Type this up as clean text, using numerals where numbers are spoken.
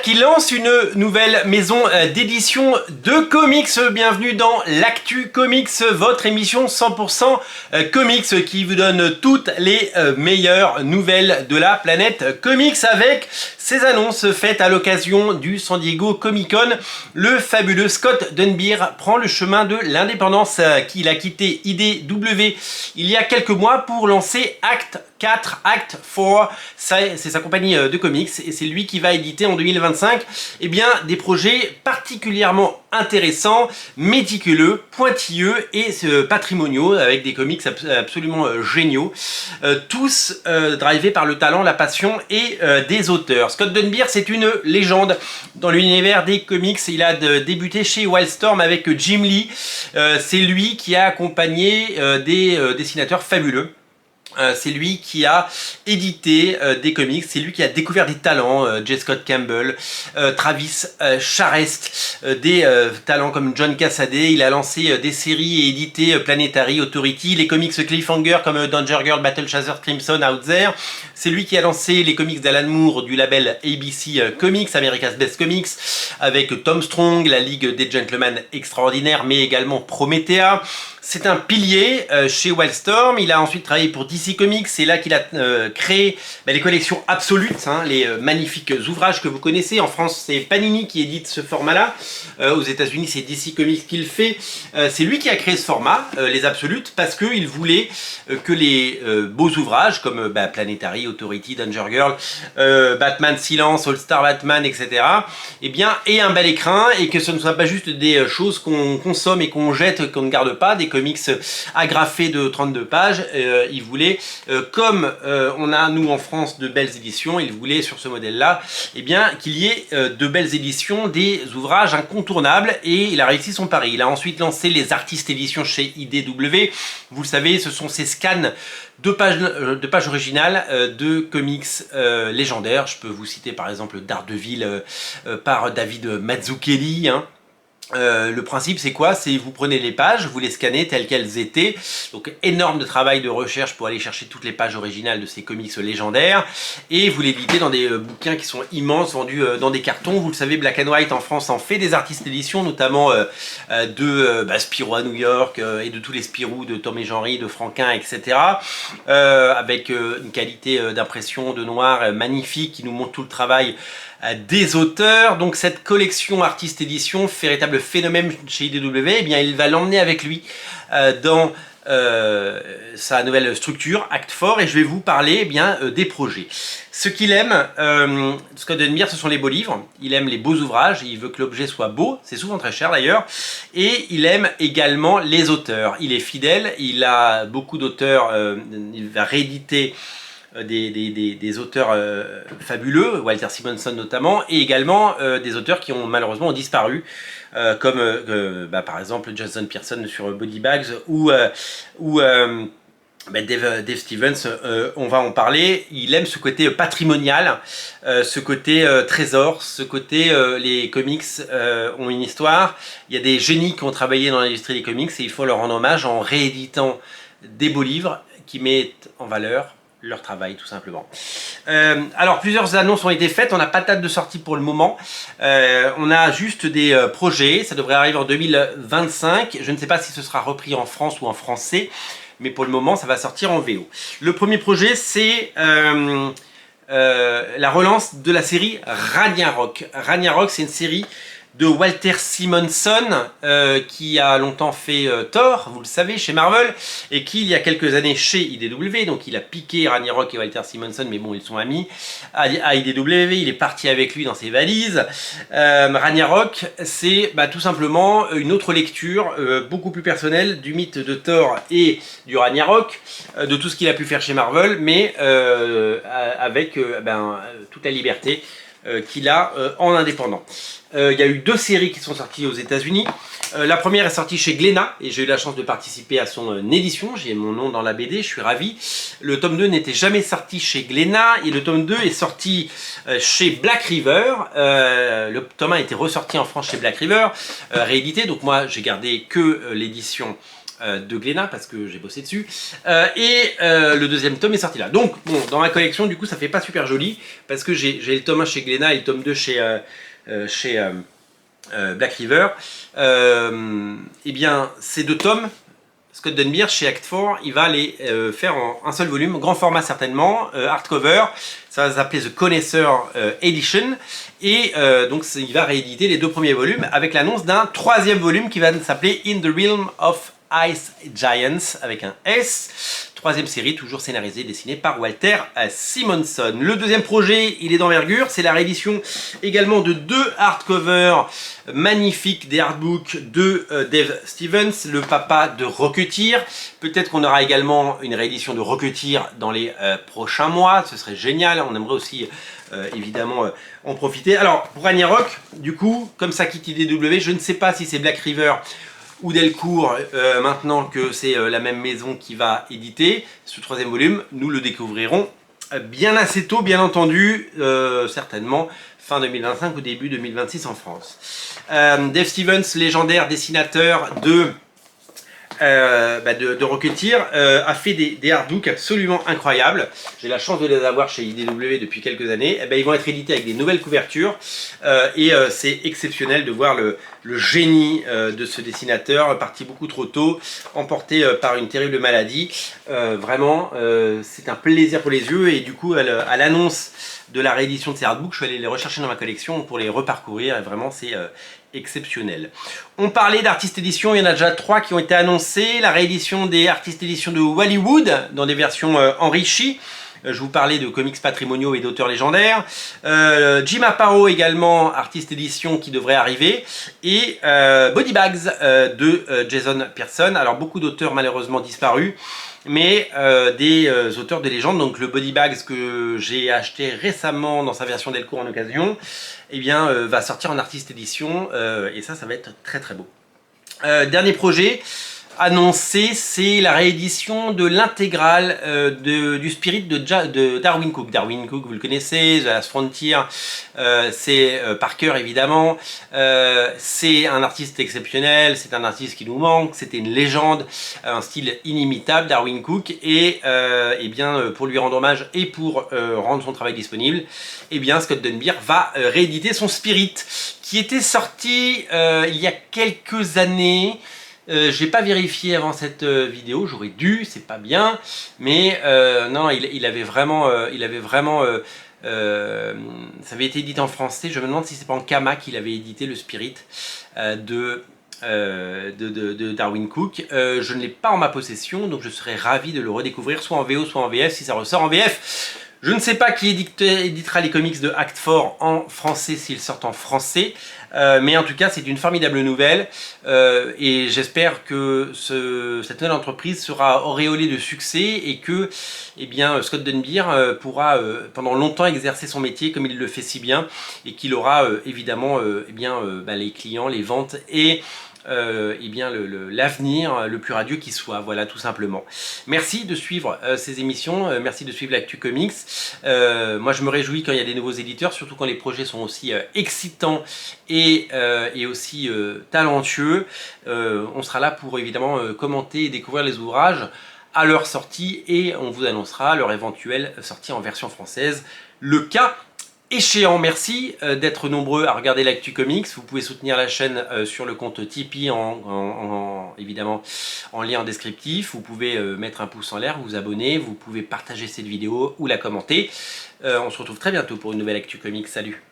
qui lance une nouvelle maison d'édition de comics. Bienvenue dans l'Actu Comics, votre émission 100% comics qui vous donne toutes les meilleures nouvelles de la planète comics avec ces annonces faites à l'occasion du San Diego Comic Con. Le fabuleux Scott Dunbier prend le chemin de l'indépendance qu'il a quitté IDW il y a quelques mois pour lancer Act 4, Act 4, c'est sa compagnie de comics et c'est lui qui va éditer en 2025 des projets particulièrement intéressants, méticuleux, pointilleux et patrimoniaux avec des comics absolument géniaux, tous drivés par le talent, la passion et des auteurs. Scott Dunbier, c'est une légende dans l'univers des comics. Il a débuté chez Wildstorm avec Jim Lee. C'est lui qui a accompagné des dessinateurs fabuleux. C'est lui qui a édité des comics, c'est lui qui a découvert des talents, J. Scott Campbell, Travis Charest, des talents comme John Cassaday. Il a lancé des séries et édité Planetary, Authority, les comics Cliffhanger comme Danger Girl, Battle Chaser, Crimson, Out There. C'est lui qui a lancé les comics d'Alan Moore du label ABC Comics, America's Best Comics, avec Tom Strong, la Ligue des Gentlemen Extraordinaires, mais également Promethea. C'est un pilier chez Wildstorm. Il a ensuite travaillé pour DC Comics. C'est là qu'il a créé les collections absolutes, les magnifiques ouvrages que vous connaissez. En France, c'est Panini qui édite ce format-là. Aux États-Unis, c'est DC Comics qui le fait. C'est lui qui a créé ce format, les absolutes, parce qu'il voulait que les beaux ouvrages comme Planetary, Authority, Danger Girl, Batman Silence, All Star Batman, etc. aient un bel écrin et que ce ne soit pas juste des choses qu'on consomme et qu'on jette, qu'on ne garde pas, des comics agrafés de 32 pages. Il voulait, comme on a nous en France de belles éditions, il voulait sur ce modèle-là qu'il y ait de belles éditions, des ouvrages incontournables, et il a réussi son pari. Il a ensuite lancé les artistes éditions chez IDW. Vous le savez, ce sont ces scans de pages originales de comics légendaires. Je peux vous citer par exemple Daredevil par David Mazzucchelli. Le principe c'est quoi? C'est vous prenez les pages, vous les scannez telles qu'elles étaient, donc énorme de travail de recherche pour aller chercher toutes les pages originales de ces comics légendaires, et vous l'éditez dans des bouquins qui sont immenses, vendus dans des cartons. Vous le savez, Black and White en France en fait des artistes d'édition, notamment de Spirou à New York et de tous les Spirou de Tom et Jean-Ry, de Franquin, etc. Avec une qualité d'impression de noir magnifique qui nous montre tout le travail des auteurs. Donc cette collection artiste édition, véritable phénomène chez IDW, il va l'emmener avec lui dans sa nouvelle structure, Act 4, et je vais vous parler des projets. Ce qu'il aime, Scott Dunbier, ce sont les beaux livres. Il aime les beaux ouvrages, il veut que l'objet soit beau, c'est souvent très cher d'ailleurs, et il aime également les auteurs. Il est fidèle, il a beaucoup d'auteurs, il va rééditer des auteurs fabuleux, Walter Simonson notamment, et également des auteurs qui ont malheureusement disparu, comme par exemple Jason Pearson sur Body Bags ou Dave Stevens. On va en parler. Il aime ce côté patrimonial, ce côté trésor, ce côté les comics ont une histoire. Il y a des génies qui ont travaillé dans l'industrie des comics et il faut leur rendre hommage en rééditant des beaux livres qui mettent en valeur leur travail tout simplement. Alors plusieurs annonces ont été faites, on n'a pas de date de sortie pour le moment, on a juste des projets, ça devrait arriver en 2025, je ne sais pas si ce sera repris en France ou en français, mais pour le moment ça va sortir en VO. Le premier projet c'est la relance de la série Ragnarok. Ragnarok, c'est une série de Walter Simonson qui a longtemps fait Thor, vous le savez, chez Marvel, et qui il y a quelques années chez IDW, donc il a piqué Ragnarok et Walter Simonson, mais bon, ils sont amis à IDW, il est parti avec lui dans ses valises. Ragnarok, c'est tout simplement une autre lecture beaucoup plus personnelle du mythe de Thor et du Ragnarok, de tout ce qu'il a pu faire chez Marvel, mais avec toute la liberté qu'il a en indépendant. Il y a eu 2 séries qui sont sorties aux États-Unis. La première est sortie chez Glénat et j'ai eu la chance de participer à son édition. J'ai mon nom dans la BD, je suis ravi. Le tome 2 n'était jamais sorti chez Glénat et le tome 2 est sorti chez Black River. Le tome 1 a été ressorti en France chez Black River, réédité. Donc moi j'ai gardé que l'édition de Glénat parce que j'ai bossé dessus. Le deuxième tome est sorti là. Donc, bon, dans ma collection, du coup, ça fait pas super joli parce que j'ai le tome 1 chez Glénat et le tome 2 chez Black River. Eh bien, ces deux tomes, Scott Dunbier chez Act 4, il va les faire en un seul volume, grand format certainement, hardcover. Ça va s'appeler The Connoisseur Edition. Et donc il va rééditer les deux premiers volumes avec l'annonce d'un troisième volume qui va s'appeler In the Realm of Ice Giants avec un S. Troisième série, toujours scénarisée, dessinée par Walter Simonson. Le deuxième projet, il est d'envergure, c'est la réédition également de deux hardcovers magnifiques des artbooks de Dave Stevens, le papa de Rocketeer. Peut-être qu'on aura également une réédition de Rocketeer dans les prochains mois, ce serait génial, on aimerait aussi évidemment en profiter. Alors pour Ragnarok, du coup, comme ça quitte IDW, je ne sais pas si c'est Black River ou Delcourt, maintenant que c'est la même maison qui va éditer ce troisième volume, nous le découvrirons bien assez tôt, bien entendu, certainement fin 2025 ou début 2026 en France. Dave Stevens, légendaire dessinateur de Rocketeer, a fait des artbooks absolument incroyables. J'ai la chance de les avoir chez IDW depuis quelques années. Ils vont être édités avec des nouvelles couvertures c'est exceptionnel de voir le génie de ce dessinateur, parti beaucoup trop tôt, emporté par une terrible maladie. Vraiment, c'est un plaisir pour les yeux et du coup, à l'annonce de la réédition de ces artbooks, je suis allé les rechercher dans ma collection pour les reparcourir et vraiment c'est exceptionnel. On parlait d'Artist Edition, il y en a déjà 3 qui ont été annoncés. La réédition des Artist Edition de Wallywood dans des versions enrichies. Je vous parlais de comics patrimoniaux et d'auteurs légendaires. Jim Aparo également, Artist Edition qui devrait arriver. Et Body Bags de Jason Pearson. Alors beaucoup d'auteurs malheureusement disparus. Mais des auteurs de légende, donc le Body Bags que j'ai acheté récemment dans sa version Delcourt en occasion, eh bien, va sortir en Artist Edition et ça va être très très beau. Dernier projet annoncé, c'est la réédition de l'intégrale du Spirit de Darwyn Cooke. Darwyn Cooke, vous le connaissez, The Last Frontier, c'est Parker évidemment. C'est un artiste exceptionnel, c'est un artiste qui nous manque, c'était une légende, un style inimitable, Darwyn Cooke. Et bien, pour lui rendre hommage et pour rendre son travail disponible, eh bien, Scott Dunbier va rééditer son Spirit, qui était sorti il y a quelques années. J'ai pas vérifié avant cette vidéo, j'aurais dû, c'est pas bien, mais non, il avait vraiment, ça avait été édité en français. Je me demande si c'est pas en Kama qu'il avait édité le Spirit de Darwyn Cooke. Je ne l'ai pas en ma possession, donc je serais ravi de le redécouvrir, soit en VO, soit en VF, si ça ressort en VF. Je ne sais pas qui éditera les comics de Act 4 en français s'ils sortent en français, mais en tout cas c'est une formidable nouvelle et j'espère que cette nouvelle entreprise sera auréolée de succès et que Scott Dunbier pourra pendant longtemps exercer son métier comme il le fait si bien et qu'il aura évidemment les clients, les ventes et l'avenir le plus radieux qui soit, voilà tout simplement. Merci de suivre ces émissions, merci de suivre l'Actu Comics. Moi je me réjouis quand il y a des nouveaux éditeurs, surtout quand les projets sont aussi excitants et aussi talentueux. On sera là pour évidemment commenter et découvrir les ouvrages à leur sortie et on vous annoncera leur éventuelle sortie en version française, le cas échéant. Merci d'être nombreux à regarder l'Actu Comics. Vous pouvez soutenir la chaîne sur le compte Tipeee évidemment en lien en descriptif. Vous pouvez mettre un pouce en l'air, vous abonner, vous pouvez partager cette vidéo ou la commenter. On se retrouve très bientôt pour une nouvelle Actu Comics. Salut!